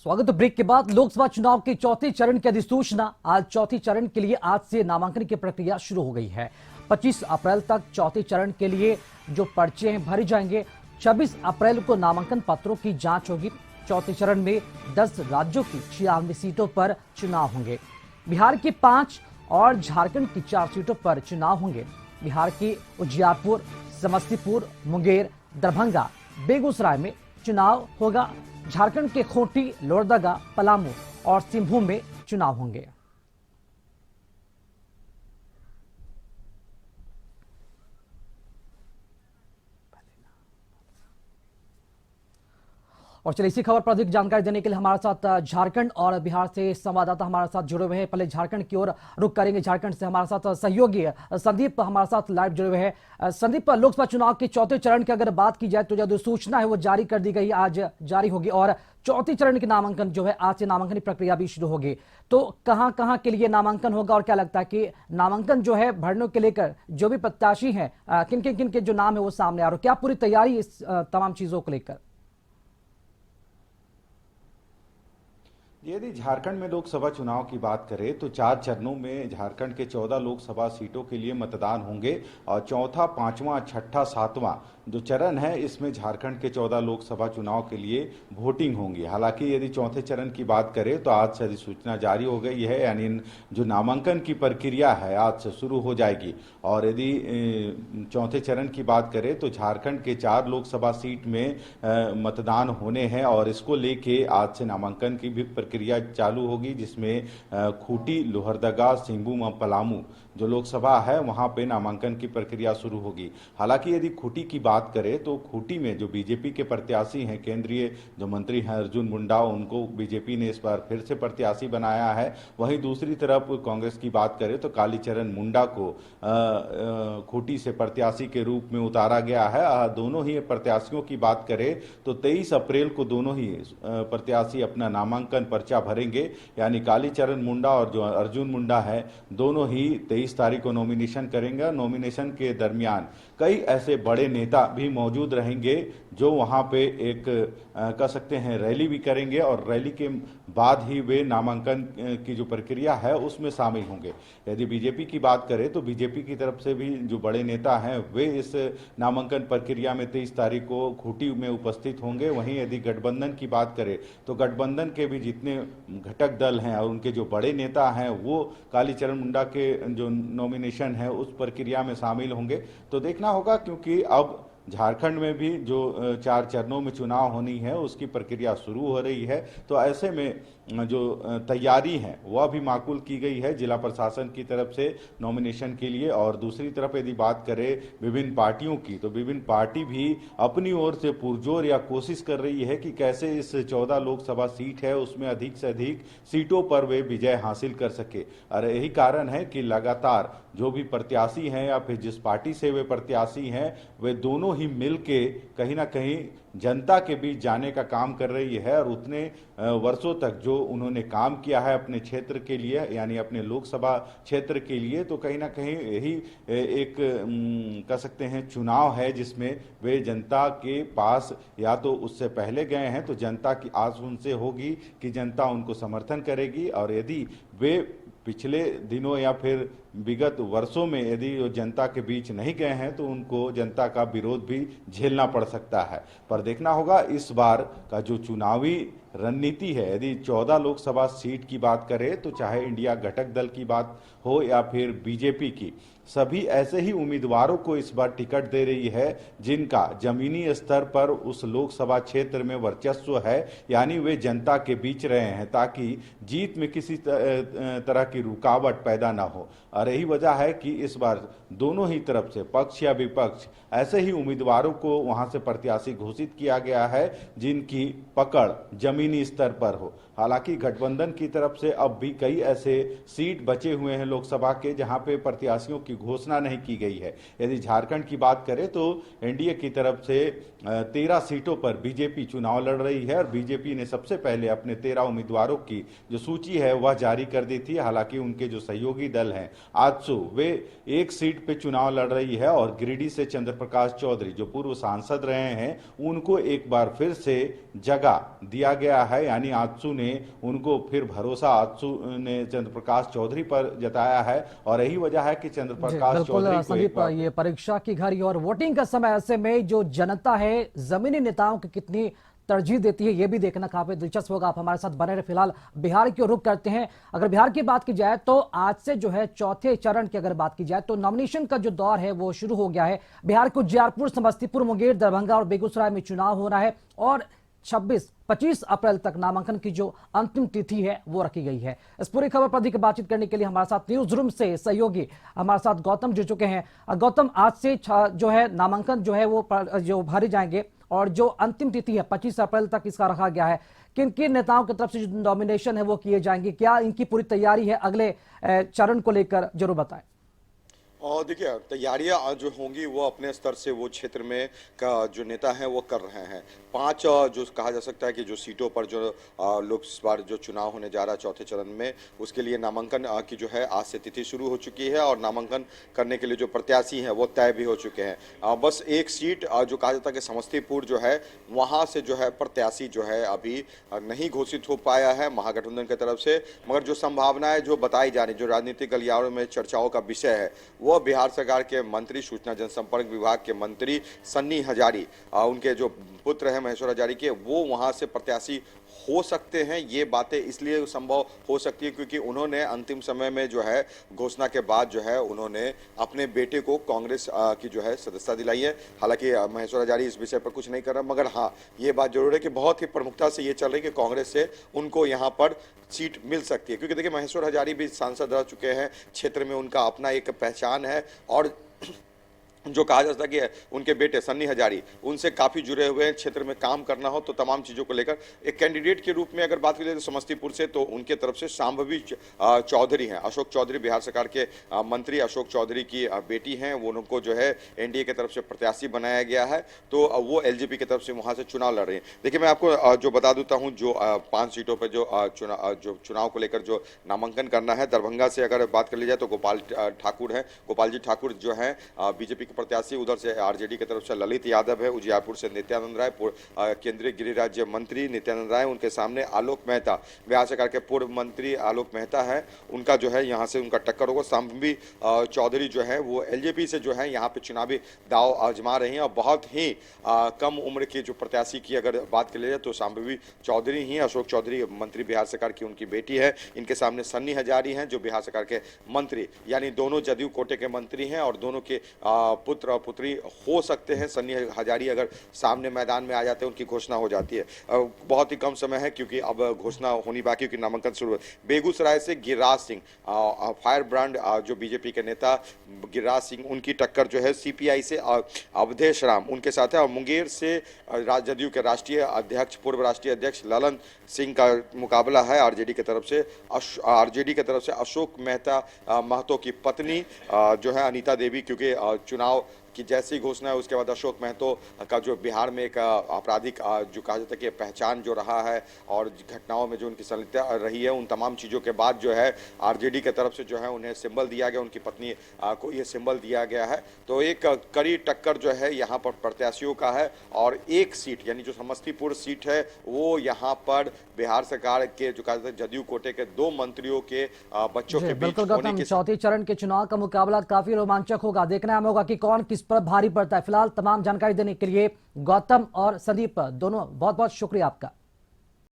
स्वागत। ब्रेक के बाद लोकसभा चुनाव के चौथे चरण की अधिसूचना। आज चौथे चरण के लिए आज से नामांकन की प्रक्रिया शुरू हो गई है। 25 अप्रैल तक चौथे चरण के लिए जो पर्चे हैं भरे जाएंगे। 26 अप्रैल को नामांकन पत्रों की जांच होगी। चौथे चरण में 10 राज्यों की 96 सीटों पर चुनाव होंगे। बिहार की 5 और झारखंड की 4 सीटों पर चुनाव होंगे। बिहार की उजियारपुर, समस्तीपुर, मुंगेर, दरभंगा, बेगूसराय में चुनाव होगा। झारखंड के खूंटी, लोहरदगा, पलामू और सिंहभूम में चुनाव होंगे। और चलिए इसी खबर पर अधिक जानकारी देने के लिए हमारे साथ झारखंड और बिहार से संवाददाता हमारे साथ जुड़े हुए हैं। पहले झारखंड की ओर रुख करेंगे। झारखंड से हमारे साथ सहयोगी संदीप हमारे साथ लाइव जुड़े हुए हैं। संदीप, लोकसभा चुनाव के चौथे चरण की अगर बात की जाए तो जो अधिसूचना है वो जारी कर दी गई, आज जारी होगी और चौथे चरण के नामांकन जो है आज से नामांकन की प्रक्रिया भी शुरू होगी। तो कहां कहां के लिए नामांकन होगा और क्या लगता है कि नामांकन जो है भरने के लेकर जो भी प्रत्याशी हैं किन किन के जो नाम है वो सामने आ रहे, क्या पूरी तैयारी इस तमाम चीजों को लेकर? यदि झारखंड में लोकसभा चुनाव की बात करें तो 4 चरणों में झारखंड के 14 लोकसभा सीटों के लिए मतदान होंगे और चौथा, पांचवा, छठा, सातवां जो चरण है इसमें झारखंड के 14 लोकसभा चुनाव के लिए वोटिंग होंगी। हालांकि यदि चौथे चरण की बात करें तो आज से अधिसूचना जारी हो गई है, यानी जो नामांकन की प्रक्रिया है आज से शुरू हो जाएगी। और यदि चौथे चरण की बात करें तो झारखंड के 4 लोकसभा सीट में मतदान होने हैं और इसको लेके आज से नामांकन की भी प्रक्रिया चालू होगी, जिसमें खूंटी, लोहरदगा, सिंहभूम और पलामू जो लोकसभा है वहां पे नामांकन की प्रक्रिया शुरू होगी। हालांकि यदि खूंटी की बात करें तो खूंटी में जो बीजेपी के प्रत्याशी हैं, केंद्रीय जो मंत्री हैं अर्जुन मुंडा, उनको बीजेपी ने इस बार फिर से प्रत्याशी बनाया है। वहीं दूसरी तरफ कांग्रेस की बात करें तो कालीचरण मुंडा को खूंटी से प्रत्याशी के रूप में उतारा गया है। दोनों ही प्रत्याशियों की बात करें तो 23 अप्रैल को दोनों ही प्रत्याशी अपना नामांकन पर्चा भरेंगे, यानी कालीचरण मुंडा और जो अर्जुन मुंडा है दोनों ही 23 तारीख को नॉमिनेशन करेंगे। नॉमिनेशन के दरमियान कई ऐसे बड़े नेता भी मौजूद रहेंगे जो वहां पे एक कह सकते हैं रैली भी करेंगे और रैली के बाद ही वे नामांकन की जो प्रक्रिया है उसमें शामिल होंगे। यदि बीजेपी की बात करें तो बीजेपी की तरफ से भी जो बड़े नेता हैं वे इस नामांकन प्रक्रिया में 23 तारीख को खूंटी में उपस्थित होंगे। वहीं यदि गठबंधन की बात करें तो गठबंधन के भी जितने घटक दल हैं और उनके जो बड़े नेता हैं वो कालीचरण मुंडा के जो नॉमिनेशन है उस प्रक्रिया में शामिल होंगे। तो देखना होगा, क्योंकि अब झारखंड में भी जो 4 चरणों में चुनाव होनी है उसकी प्रक्रिया शुरू हो रही है। तो ऐसे में जो तैयारी है वह भी माकूल की गई है जिला प्रशासन की तरफ से नॉमिनेशन के लिए। और दूसरी तरफ यदि बात करें विभिन्न पार्टियों की तो विभिन्न पार्टी भी अपनी ओर से पुरजोर या कोशिश कर रही है कि कैसे इस 14 लोकसभा सीट है उसमें अधिक से अधिक सीटों पर वे विजय हासिल कर सके। और यही कारण है कि लगातार जो भी प्रत्याशी हैं या फिर जिस पार्टी से वे प्रत्याशी हैं वे दोनों ही मिलके कहीं ना कहीं जनता के बीच जाने का काम कर रही है। और उतने वर्षों तक जो उन्होंने काम किया है अपने क्षेत्र के लिए, यानी अपने लोकसभा क्षेत्र के लिए, तो कहीं ना कहीं यही एक कह सकते हैं चुनाव है जिसमें वे जनता के पास या तो उससे पहले गए हैं तो जनता की आस उनसे होगी कि जनता उनको समर्थन करेगी। और यदि वे पिछले दिनों या फिर विगत वर्षों में यदि जनता के बीच नहीं गए हैं तो उनको जनता का विरोध भी झेलना पड़ सकता है। पर देखना होगा इस बार का जो चुनावी रणनीति है। यदि 14 लोकसभा सीट की बात करें तो चाहे इंडिया घटक दल की बात हो या फिर बीजेपी की, सभी ऐसे ही उम्मीदवारों को इस बार टिकट दे रही है जिनका जमीनी स्तर पर उस लोकसभा क्षेत्र में वर्चस्व है, यानी वे जनता के बीच रहे हैं ताकि जीत में किसी तरह की रुकावट पैदा ना हो। और यही वजह है कि इस बार दोनों ही तरफ से पक्ष या विपक्ष ऐसे ही उम्मीदवारों को वहां से प्रत्याशी घोषित किया गया है जिनकी पकड़ जमीनी स्तर पर हो। हालांकि गठबंधन की तरफ से अब भी कई ऐसे सीट बचे हुए हैं लोकसभा के जहां पे प्रत्याशियों की घोषणा नहीं की गई है। यदि झारखंड की बात करें तो एनडीए की तरफ से 13 सीटों पर बीजेपी चुनाव लड़ रही है और बीजेपी ने सबसे पहले अपने 13 उम्मीदवारों की जो सूची है वह जारी कर दी थी। हालांकि उनके जो सहयोगी दल हैं आजसू, वे एक सीट पे चुनाव लड़ रही है और गिरिडीह से चंद्र प्रकाश चौधरी जो पूर्व सांसद रहे हैं उनको एक बार फिर से जगह दिया गया है। यानी आजसू ने उनको फिर भरोसा आजसू ने चंद्र प्रकाश चौधरी पर जताया है और यही वजह है कि चंद्र प्रकाश बिल्कुल चौधरी को संदीप, ये परीक्षा की घड़ी और वोटिंग का समय, ऐसे में जो जनता है जमीनी नेताओं की कितनी तरजीह देती है ये भी देखना काफी दिलचस्प होगा। आप हमारे साथ बने रहे। फिलहाल बिहार की ओर रुख करते हैं। अगर बिहार की बात की जाए तो आज से जो है चौथे चरण की अगर बात की जाए तो नॉमिनेशन का जो दौर है वो शुरू हो गया है। बिहार को उजियारपुर, समस्तीपुर, मुंगेर, दरभंगा और बेगूसराय में चुनाव होना है और 25 अप्रैल तक नामांकन की जो अंतिम तिथि है वो रखी गई है। इस पूरी खबर पर अधिक बातचीत करने के लिए हमारे साथ न्यूज रूम से सहयोगी हमारे साथ गौतम जुड़ चुके हैं। गौतम, आज से जो है नामांकन जो है वो जो भरे जाएंगे और जो अंतिम तिथि है 25 अप्रैल तक इसका रखा गया है। किन किन नेताओं की तरफ से जो नॉमिनेशन है वो किए जाएंगे, क्या इनकी पूरी तैयारी है अगले चरण को लेकर, जरूर बताएं। और देखिए, तैयारियां जो होंगी वो अपने स्तर से वो क्षेत्र में का जो नेता हैं वो कर रहे हैं। 5 जो कहा जा सकता है कि जो सीटों पर जो लोग इस बार जो चुनाव होने जा रहा है चौथे चरण में, उसके लिए नामांकन की जो है आज से तिथि शुरू हो चुकी है और नामांकन करने के लिए जो प्रत्याशी हैं वो तय भी हो चुके हैं। बस एक सीट जो कहा जाता है कि समस्तीपुर जो है वहाँ से जो है प्रत्याशी जो है अभी नहीं घोषित हो पाया है महागठबंधन की तरफ से, मगर जो संभावनाएं जो बताई जा रही, जो राजनीतिक गलियारों में चर्चाओं का विषय है, वो बिहार सरकार के मंत्री, सूचना जनसंपर्क विभाग के मंत्री सन्नी हजारी, उनके जो पुत्र हैं महेश्वर हजारी के, वो वहां से प्रत्याशी हो सकते हैं। ये बातें इसलिए संभव हो सकती है क्योंकि उन्होंने अंतिम समय में जो है घोषणा के बाद जो है उन्होंने अपने बेटे को कांग्रेस की जो है सदस्यता दिलाई है। हालांकि महेश्वर हजारी इस विषय पर कुछ नहीं कर रहा, मगर हाँ ये बात जरूर है कि बहुत ही प्रमुखता से ये चल रही है कि कांग्रेस से उनको यहाँ पर सीट मिल सकती है, क्योंकि देखिए महेश्वर हजारी भी सांसद रह चुके हैं, क्षेत्र में उनका अपना एक पहचान है और जो कहा जाता है कि उनके बेटे सन्नी हजारी उनसे काफ़ी जुड़े हुए हैं। क्षेत्र में काम करना हो तो तमाम चीज़ों को लेकर एक कैंडिडेट के रूप में अगर बात करें तो समस्तीपुर से तो उनके तरफ से शांभवी चौधरी हैं, अशोक चौधरी, बिहार सरकार के मंत्री अशोक चौधरी की बेटी हैं, वो उनको जो है एनडीए की तरफ से प्रत्याशी बनाया गया है, तो वो एलजेपी की तरफ से वहाँ से चुनाव लड़ रही हैं। देखिए मैं आपको जो बता देता हूँ, जो 5 सीटों पर जो चुनाव को लेकर जो नामांकन करना है, दरभंगा से अगर बात कर ली जाए तो गोपाल ठाकुर हैं, गोपाल जी ठाकुर जो हैं बीजेपी प्रत्याशी, उधर से आरजेडी की तरफ से ललित यादव है, उजियारपुर से नित्यानंद राय, केंद्रीय गृह राज्य मंत्री नित्यानंद राय, उनके सामने आलोक मेहता, बिहार सरकार के पूर्व मंत्री आलोक मेहता है, उनका जो है यहाँ से उनका टक्कर होगा। शांभवी चौधरी जो है वो एलजेपी से जो है यहाँ पे चुनावी दाव आजमा रही हैं और बहुत ही कम उम्र की जो प्रत्याशी की अगर बात कर जाए तो शांभवी चौधरी ही, अशोक चौधरी मंत्री बिहार सरकार की उनकी बेटी है, इनके सामने सन्नी हजारी हैं जो बिहार सरकार के मंत्री, यानी दोनों जदयू कोटे के मंत्री हैं और दोनों के पुत्र और पुत्री हो सकते हैं। सन्नी हजारी अगर सामने मैदान में आ जाते हैं उनकी घोषणा हो जाती है। बहुत ही कम समय है क्योंकि अब घोषणा होनी बाकी, क्योंकि नामांकन शुरू है। बेगूसराय से गिरिराज सिंह, फायर ब्रांड जो बीजेपी के नेता गिरिराज सिंह, उनकी टक्कर जो है सीपीआई से अवधेश राम उनके साथ है और मुंगेर से जदयू के राष्ट्रीय अध्यक्ष, पूर्व राष्ट्रीय अध्यक्ष ललन सिंह का मुकाबला है आरजेडी की तरफ से अशोक महतो की पत्नी जो है अनीता देवी, क्योंकि चुनाव की जैसी घोषणा है उसके बाद अशोक महतो का जो बिहार में एक आपराधिक जो कहा जाता है कि पहचान जो रहा है और घटनाओं में जो उनकी संलिप्तता रही है, उन तमाम चीज़ों के बाद जो है आरजेडी की तरफ से जो है उन्हें सिंबल दिया गया, उनकी पत्नी को ये सिंबल दिया गया है। तो एक कड़ी टक्कर जो है यहाँ पर प्रत्याशियों का है और एक सीट यानी जो समस्तीपुर सीट है वो यहाँ पर बिहार सरकार के जो कहा जाता है जदयू कोटे के 2 मंत्रियों के बच्चों के बीच होने के चौथे चरण के चुनाव का मुकाबला काफी रोमांचक होगा। देखना होगा कि कौन किस पर भारी पड़ता है। फिलहाल तमाम जानकारी देने के लिए गौतम और संदीप दोनों बहुत बहुत शुक्रिया आपका।